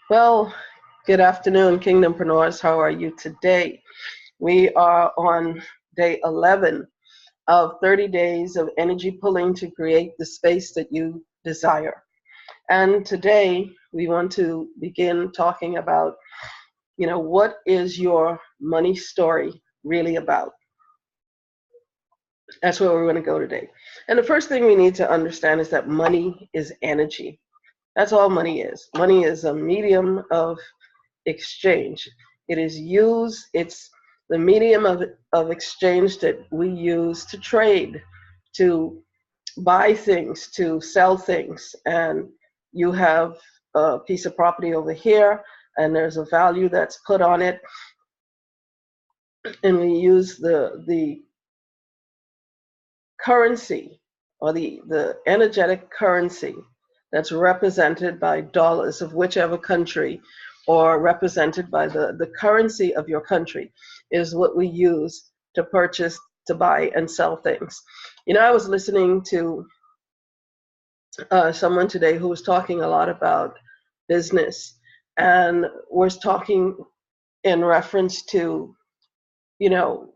Well, good afternoon, KingdomPreneurs. How are you today? We are on day 11 of 30 days of energy pulling to create the space that you desire. And today we want to begin talking about, what is your money story really about? That's where we're going to go today. And the first thing we need to understand is that money is energy. That's all money is. Money is a medium of exchange. It's the medium of exchange that we use to trade, to buy things, to sell things. And you have a piece of property over here, and there's a value that's put on it. And we use the currency or the energetic currency that's represented by dollars of whichever country or represented by the currency of your country is what we use to purchase, to buy, and sell things. I was listening to someone today who was talking a lot about business and was talking in reference to, you know,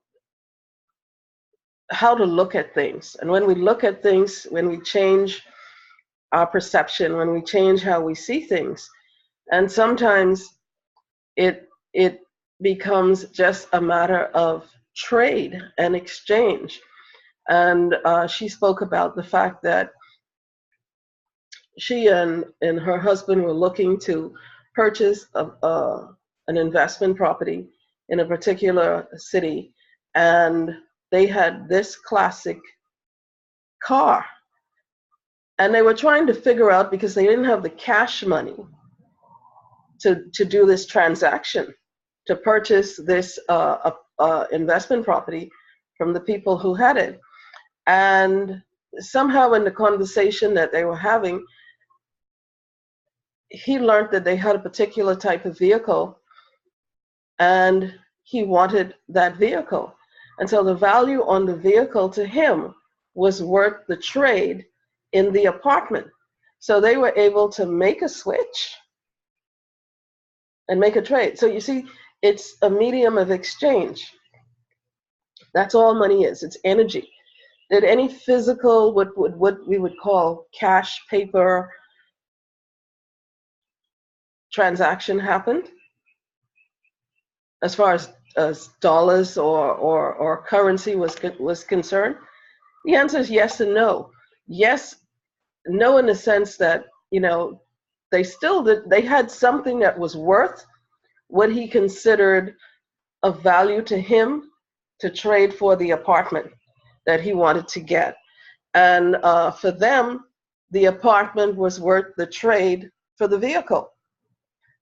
how to look at things. And when we look at things, when we change our perception, when we change how we see things, and sometimes it becomes just a matter of trade and exchange. And she spoke about the fact that she and her husband were looking to purchase an investment property in a particular city, and they had this classic car. And they were trying to figure out, because they didn't have the cash money to do this transaction, to purchase this investment property from the people who had it. And somehow in the conversation that they were having, he learned that they had a particular type of vehicle and he wanted that vehicle. And so the value on the vehicle to him was worth the trade in the apartment. So they were able to make a switch and make a trade. So you see, it's a medium of exchange. That's all money is. It's energy. Did any physical, what we would call cash paper transaction happen as far as dollars or currency was concerned? The answer is yes and no. Yes, no, in the sense that, they had something that was worth what he considered of value to him to trade for the apartment that he wanted to get. And for them, the apartment was worth the trade for the vehicle.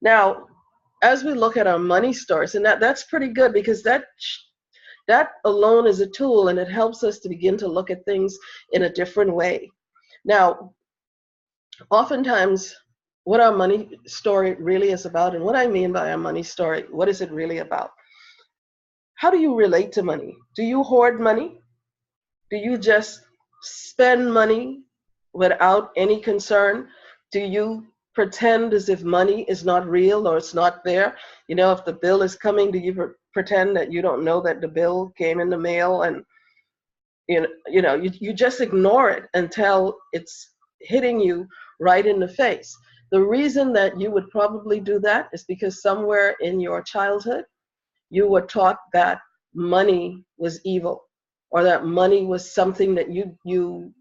Now, as we look at our money stories, and that's pretty good, because that alone is a tool, and it helps us to begin to look at things in a different way. Now, oftentimes, what our money story really is about, and what I mean by our money story, what is it really about? How do you relate to money? Do you hoard money? Do you just spend money without any concern? Do you pretend as if money is not real or it's not there? If the bill is coming, do you pretend that you don't know that the bill came in the mail, and you just ignore it until it's hitting you right in the face? The reason that you would probably do that is because somewhere in your childhood, you were taught that money was evil, or that money was something that you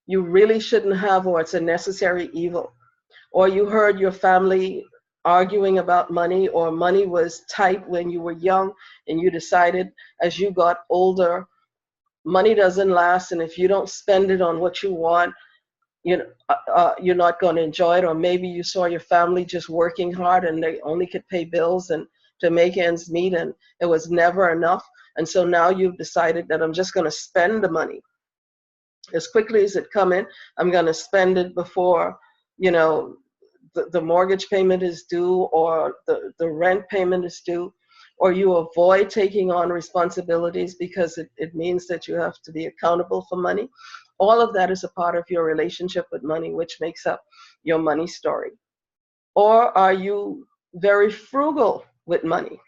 really shouldn't have, or it's a necessary evil. Or you heard your family arguing about money, or money was tight when you were young, and you decided as you got older, money doesn't last, and if you don't spend it on what you want, you're not going to enjoy it. Or maybe you saw your family just working hard and they only could pay bills and to make ends meet, and it was never enough. And so now you've decided that I'm just going to spend the money as quickly as it come in. I'm going to spend it before, the mortgage payment is due, or the rent payment is due. Or you avoid taking on responsibilities because it means that you have to be accountable for money. All of that is a part of your relationship with money, which makes up your money story. Or are you very frugal with money?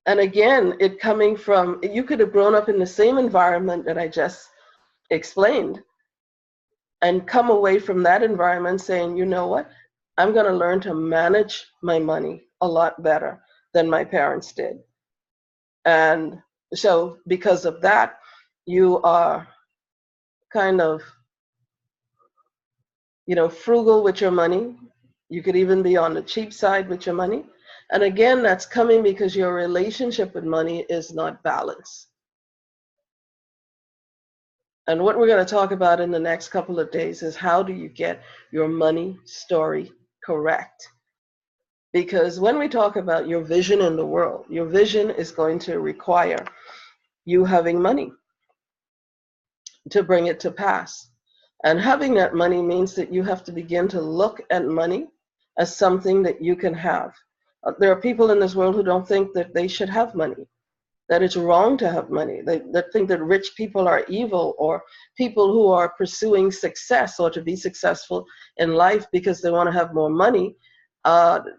And again, it coming from, you could have grown up in the same environment that I just explained and come away from that environment saying, you know what, I'm going to learn to manage my money a lot better than my parents did. And so because of that, you are kind of, frugal with your money. You could even be on the cheap side with your money. And again, that's coming because your relationship with money is not balanced. And what we're going to talk about in the next couple of days is how do you get your money story correct? Because when we talk about your vision in the world, your vision is going to require you having money to bring it to pass. And having that money means that you have to begin to look at money as something that you can have. There are people in this world who don't think that they should have money, that it's wrong to have money. They think that rich people are evil, or people who are pursuing success or to be successful in life because they want to have more money,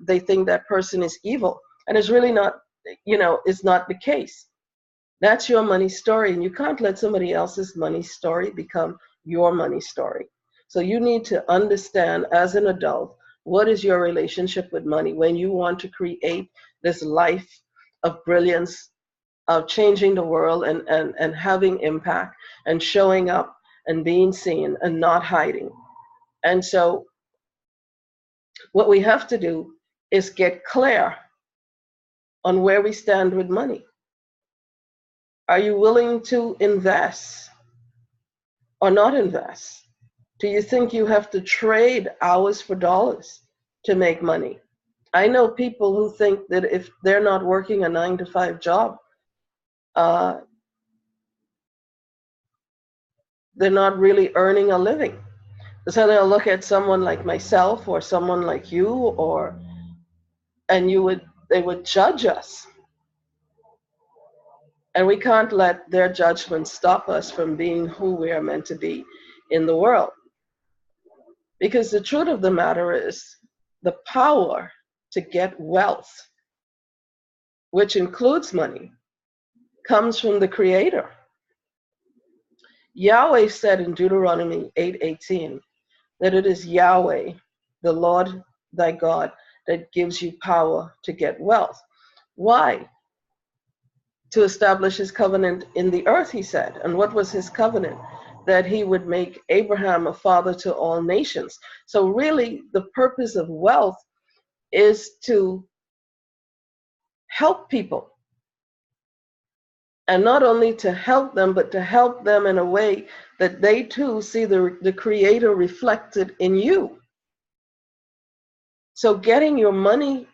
they think that person is evil. And it's really not, it's not the case. That's your money story, and you can't let somebody else's money story become your money story. So you need to understand as an adult, what is your relationship with money when you want to create this life of brilliance, of changing the world and having impact and showing up and being seen and not hiding. And so what we have to do is get clear on where we stand with money. Are you willing to invest or not invest? Do you think you have to trade hours for dollars to make money? I know people who think that if they're not working a 9-to-5 job, they're not really earning a living. So they'll look at someone like myself or someone like you, and they would judge us. And we can't let their judgment stop us from being who we are meant to be in the world. Because the truth of the matter is, the power to get wealth, which includes money, comes from the Creator. Yahweh said in Deuteronomy 8:18 that it is Yahweh, the Lord thy God, that gives you power to get wealth. Why? To establish his covenant in the earth, he said. And what was his covenant? That he would make Abraham a father to all nations. So really, the purpose of wealth is to help people. And not only to help them, but to help them in a way that they too see the Creator reflected in you. So getting your money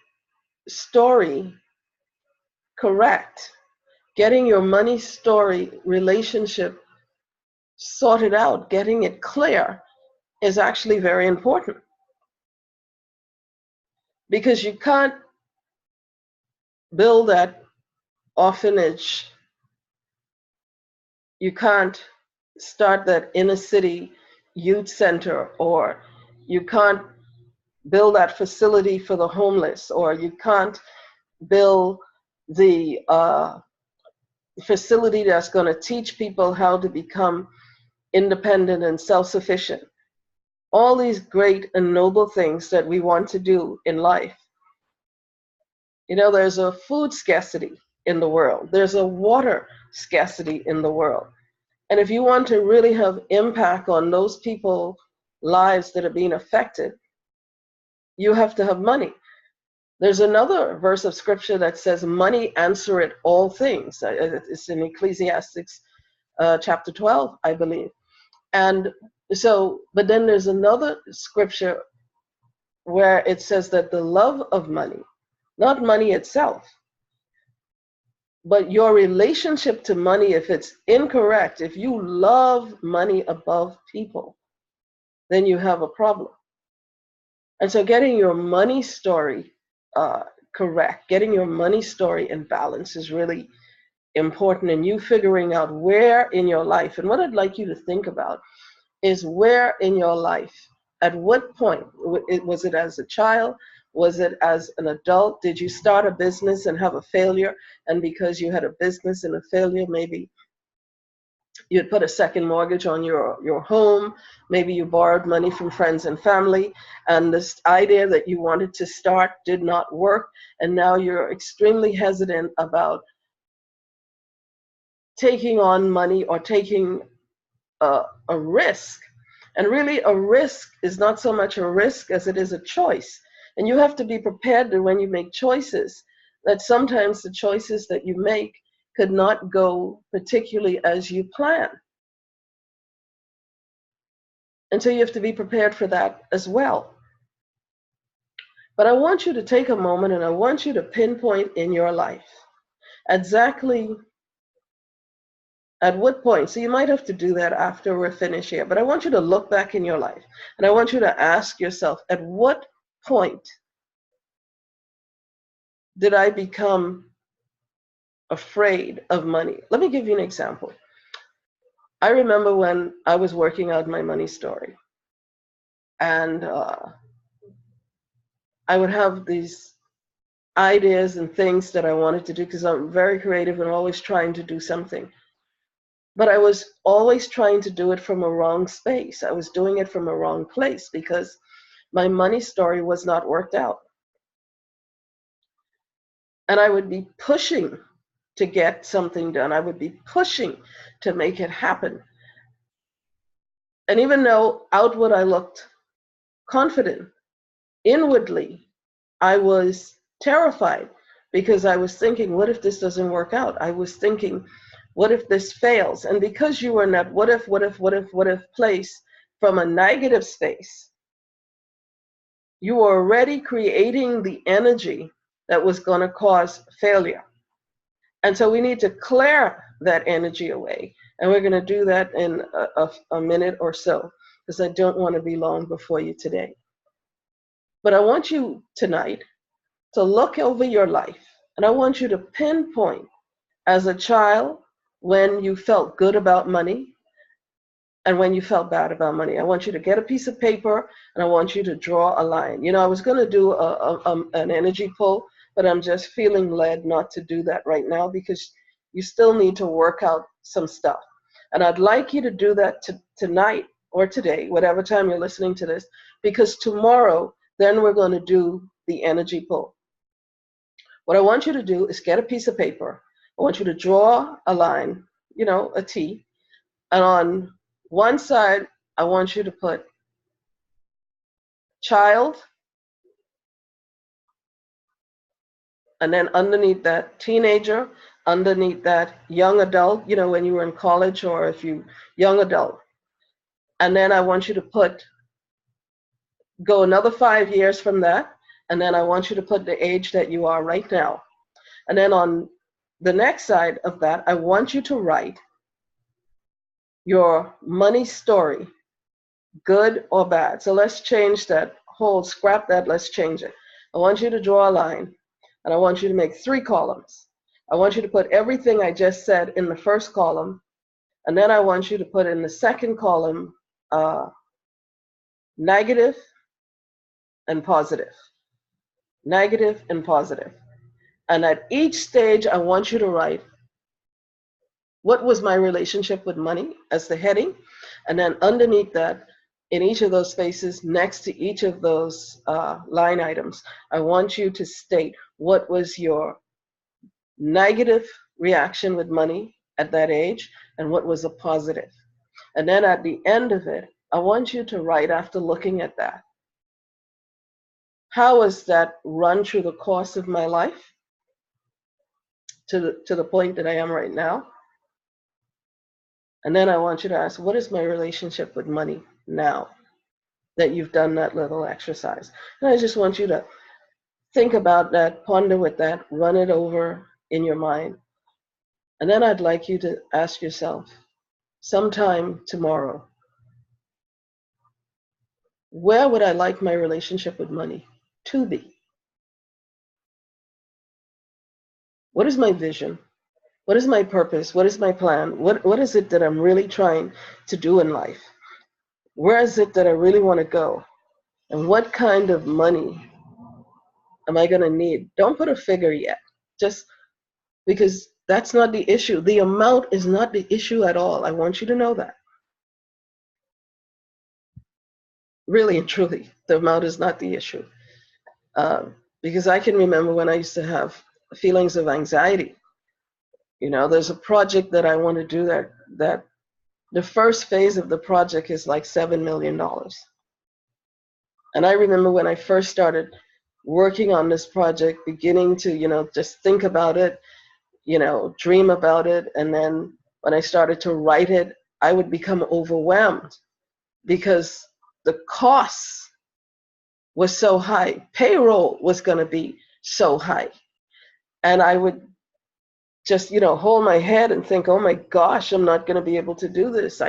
story correct, getting your money story relationship sorted out, getting it clear is actually very important. Because you can't build that orphanage, you can't start that inner city youth center, or you can't build that facility for the homeless, or you can't build the facility that's going to teach people how to become independent and self-sufficient. All these great and noble things that we want to do in life. There's a food scarcity in the world. There's a water scarcity in the world. And if you want to really have impact on those people's lives that are being affected, you have to have money. There's another verse of scripture that says, money answereth all things. It's in Ecclesiastes chapter 12, I believe. And so, but then there's another scripture where it says that the love of money, not money itself, but your relationship to money, if it's incorrect, if you love money above people, then you have a problem. And so getting your money story correct, getting your money story in balance is really important, and you figuring out where in your life, and what I'd like you to think about is where in your life At what point? Was it as a child? Was it as an adult? Did you start a business and have a failure? And because you had a business and a failure, maybe you'd put a second mortgage on your home. Maybe you borrowed money from friends and family, and this idea that you wanted to start did not work, and now you're extremely hesitant about taking on money or taking a risk. And really, a risk is not so much a risk as it is a choice. And you have to be prepared that when you make choices, that sometimes the choices that you make could not go particularly as you plan. And so you have to be prepared for that as well. But I want you to take a moment and I want you to pinpoint in your life exactly at what point. So you might have to do that after we're finished here. But I want you to look back in your life and I want you to ask yourself, at what point did I become afraid of money? Let me give you an example. I remember when I was working out my money story, and I would have these ideas and things that I wanted to do because I'm very creative and always trying to do something. But I was always trying to do it from a wrong space. I was doing it from a wrong place because my money story was not worked out. And I would be pushing to get something done. I would be pushing to make it happen. And even though outward I looked confident, inwardly I was terrified because I was thinking, what if this doesn't work out? I was thinking, what if this fails? And because you were in that what if place from a negative space, you were already creating the energy that was going to cause failure. And so we need to clear that energy away. And we're going to do that in a minute or so, because I don't want to be long before you today. But I want you tonight to look over your life, and I want you to pinpoint as a child when you felt good about money and when you felt bad about money. I want you to get a piece of paper and I want you to draw a line. You know, I was going to do an energy pull, but I'm just feeling led not to do that right now because you still need to work out some stuff. And I'd like you to do that tonight or today, whatever time you're listening to this, because tomorrow, then we're going to do the energy pull. What I want you to do is get a piece of paper. I want you to draw a line, you know, a T. And on one side, I want you to put child. And then underneath that, teenager. Underneath that, young adult, you know, when you were in college or if you, young adult. And then I want you to go another 5 years from that. And then I want you to put the age that you are right now. And then on the next side of that, I want you to write your money story, good or bad. So let's change that whole, scrap that, let's change it. I want you to draw a line, and I want you to make 3 columns. I want you to put everything I just said in the first column, and then I want you to put in the second column negative and positive. Negative and positive. And at each stage, I want you to write, what was my relationship with money as the heading? And then underneath that, in each of those spaces, next to each of those line items, I want you to state what was your negative reaction with money at that age and what was a positive. And then at the end of it, I want you to write, after looking at that, how has that run through the course of my life to the point that I am right now? And then I want you to ask, what is my relationship with money now that you've done that little exercise? And I just want you to think about that, ponder with that, run it over in your mind. And then I'd like you to ask yourself, sometime tomorrow, where would I like my relationship with money to be? What is my vision? What is my purpose? What is my plan? What is it that I'm really trying to do in life? Where is it that I really want to go? And what kind of money am I going to need? Don't put a figure yet. Just because that's not the issue. The amount is not the issue at all. I want you to know that. Really and truly, the amount is not the issue. Because I can remember when I used to have feelings of anxiety. You know, there's a project that I want to do that the first phase of the project is like $7 million. And I remember when I first started working on this project, beginning to, just think about it, dream about it. And then when I started to write it, I would become overwhelmed because the costs was so high. Payroll was going to be so high. And I would just, hold my head and think, oh my gosh, I'm not going to be able to do this.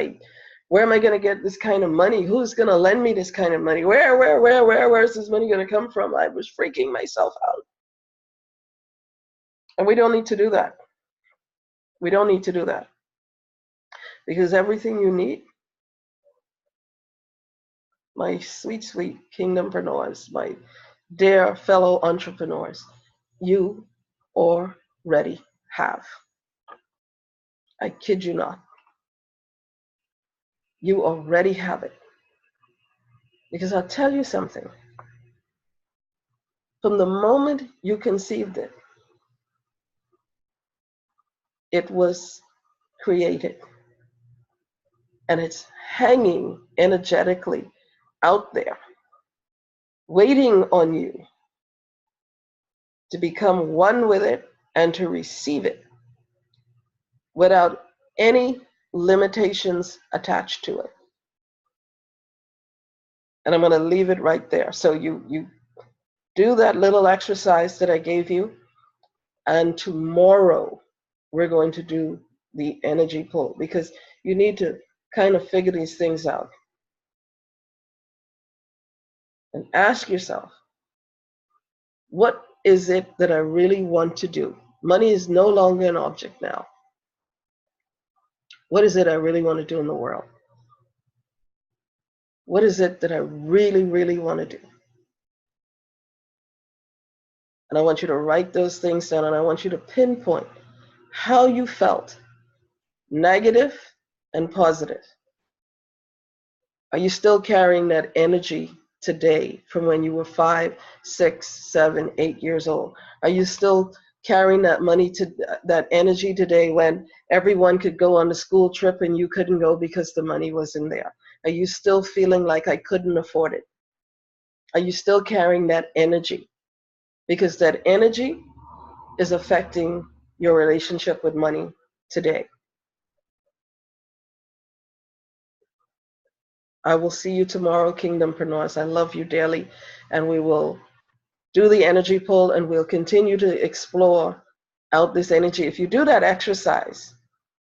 Where am I going to get this kind of money? Who's going to lend me this kind of money? Where's this money going to come from? I was freaking myself out. And we don't need to do that. We don't need to do that. Because everything you need, my sweet, sweet KingdomPreneurs, my dear fellow entrepreneurs, you already have. I kid you not. You already have it. Because I'll tell you something. From the moment you conceived it, it was created. And it's hanging energetically out there, waiting on you to become one with it and to receive it without any limitations attached to it. And I'm going to leave it right there. So you do that little exercise that I gave you, and tomorrow we're going to do the energy pull, because you need to kind of figure these things out. And ask yourself, what is it that I really want to do? Money is no longer an object now. What is it I really want to do in the world? What is it that I really, really want to do? And I want you to write those things down, and I want you to pinpoint how you felt, negative and positive. Are you still carrying that energy today from when you were 5, 6, 7, 8 years old? Are you still carrying that energy today when everyone could go on a school trip and you couldn't go because the money wasn't there? Are you still feeling like I couldn't afford it? Are you still carrying that energy? Because that energy is affecting your relationship with money today. I will see you tomorrow, KingdomPreneurs. I love you dearly, and we will do the energy pull, and we'll continue to explore out this energy. If you do that exercise,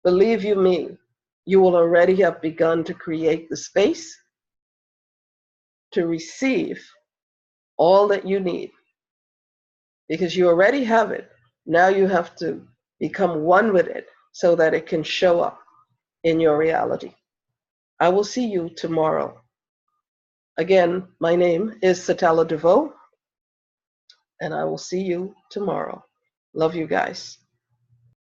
believe you me, you will already have begun to create the space to receive all that you need, because you already have it. Now you have to become one with it so that it can show up in your reality. I will see you tomorrow. Again, my name is Satella DeVeaux, and I will see you tomorrow. Love you guys.